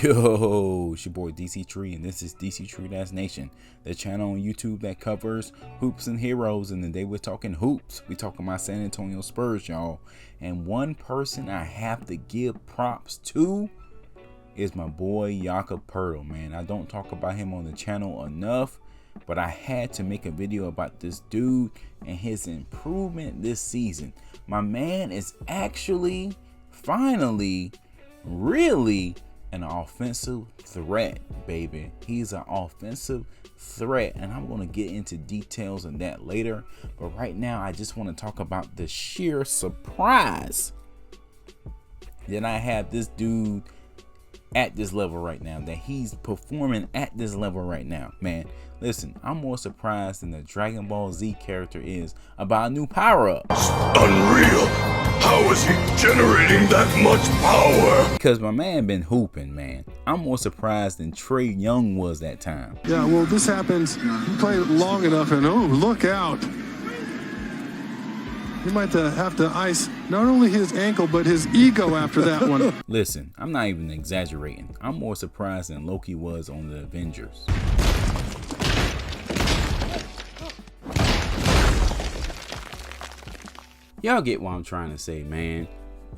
Yo, it's your boy Dctree, and this is Dctree-Nation, the channel on YouTube that covers hoops and heroes. And today we're talking hoops. We're talking about San Antonio Spurs, y'all. And one person I have to give props to is my boy Jakob, man. I don't talk about him on the channel enough, but I had to make a video about this dude and his improvement this season. My man is actually, finally, really an offensive threat, baby. He's an offensive threat, and I'm going to get into details on that later. But right now, I just want to talk about the sheer surprise that I have this dude at this level right now, that he's performing at this level right now. Man, listen, I'm more surprised than the Dragon Ball Z character is about a new power-up. Unreal. How is he generating that much power? Because my man been hooping, man. I'm more surprised than Trey Young was that time. Yeah, well, this happens. You play long enough and oh, look out. You might have to ice not only his ankle, but his ego after that one. Listen, I'm not even exaggerating. I'm more surprised than Loki was on the Avengers. Y'all get what I'm trying to say, man.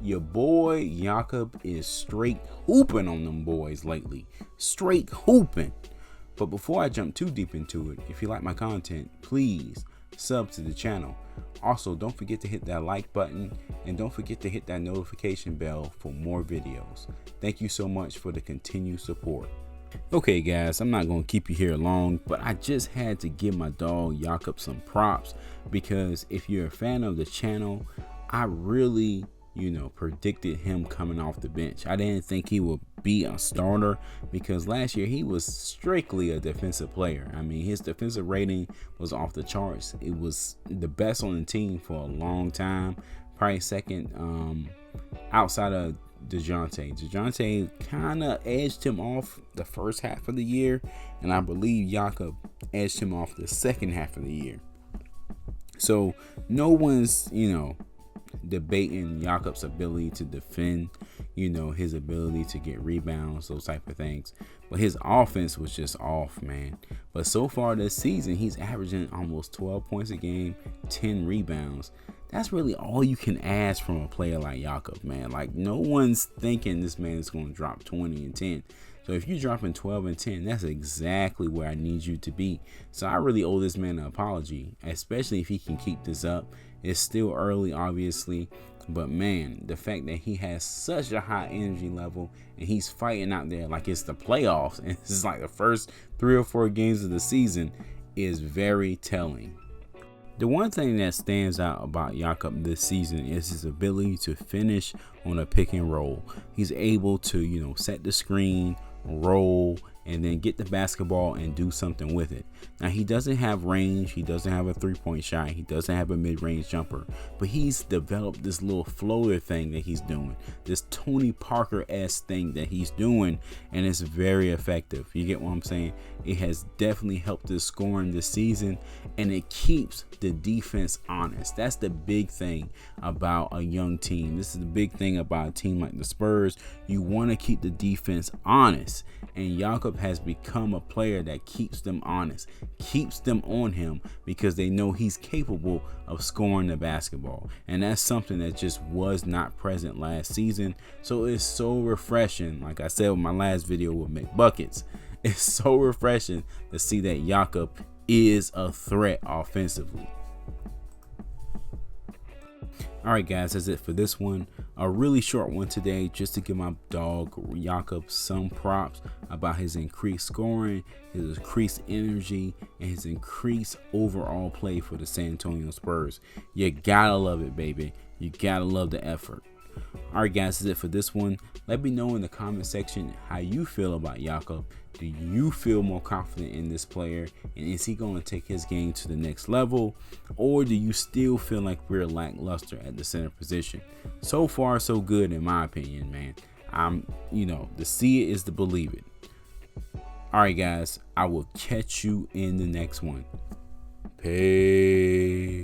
Your boy Jakob is straight hooping on them boys lately. Straight hooping. But before I jump too deep into it, if you like my content, please sub to the channel. Also, don't forget to hit that like button and don't forget to hit that notification bell for more videos. Thank you so much for the continued support. Okay guys, I'm not going to keep you here long, but I just had to give my dog Jakob some props, because if you're a fan of the channel, I really, predicted him coming off the bench. I didn't think he would be a starter, because last year he was strictly a defensive player. I mean, his defensive rating was off the charts. It was the best on the team for a long time, probably second outside of DeJounte kind of edged him off the first half of the year, and I believe Jakob edged him off the second half of the year. So no one's, debating Jakob's ability to defend, his ability to get rebounds, those type of things. But his offense was just off, man. But so far this season, he's averaging almost 12 points a game, 10 rebounds. That's really all you can ask from a player like Jakob, man. Like, no one's thinking this man is going to drop 20 and 10. So if you're dropping 12 and 10, that's exactly where I need you to be. So I really owe this man an apology, especially if he can keep this up. It's still early, obviously, but man, the fact that he has such a high energy level and he's fighting out there like it's the playoffs and this is like the first 3 or 4 games of the season is very telling. The one thing that stands out about Jakob this season is his ability to finish on a pick and roll. He's able to, set the screen, roll, and then get the basketball and do something with it. Now, he doesn't have range. He doesn't have a 3-point shot. He doesn't have a mid-range jumper, but he's developed this little floater thing that he's doing, this Tony Parker-esque thing that he's doing, and it's very effective. You get what I'm saying? It has definitely helped his scoring this season, and it keeps the defense honest. That's the big thing about a young team. This is the big thing about a team like the Spurs. You want to keep the defense honest, and Jakob has become a player that keeps them honest, keeps them on him, because they know he's capable of scoring the basketball, and that's something that just was not present last season. So it's so refreshing, like I said with my last video with McBuckets, it's so refreshing to see that Jakob is a threat offensively. Alright guys, that's it for this one. A really short one today, just to give my dog Jakob some props about his increased scoring, his increased energy, and his increased overall play for the San Antonio Spurs. You gotta love it, baby. You gotta love the effort. Alright guys, that's it for this one. Let me know in the comment section how you feel about Jakob. Do you feel more confident in this player, and is he going to take his game to the next level, or do you still feel like we're lackluster at the center position? So far so good in my opinion, man. To see it is to believe it. Alright guys, I will catch you in the next one. Peace.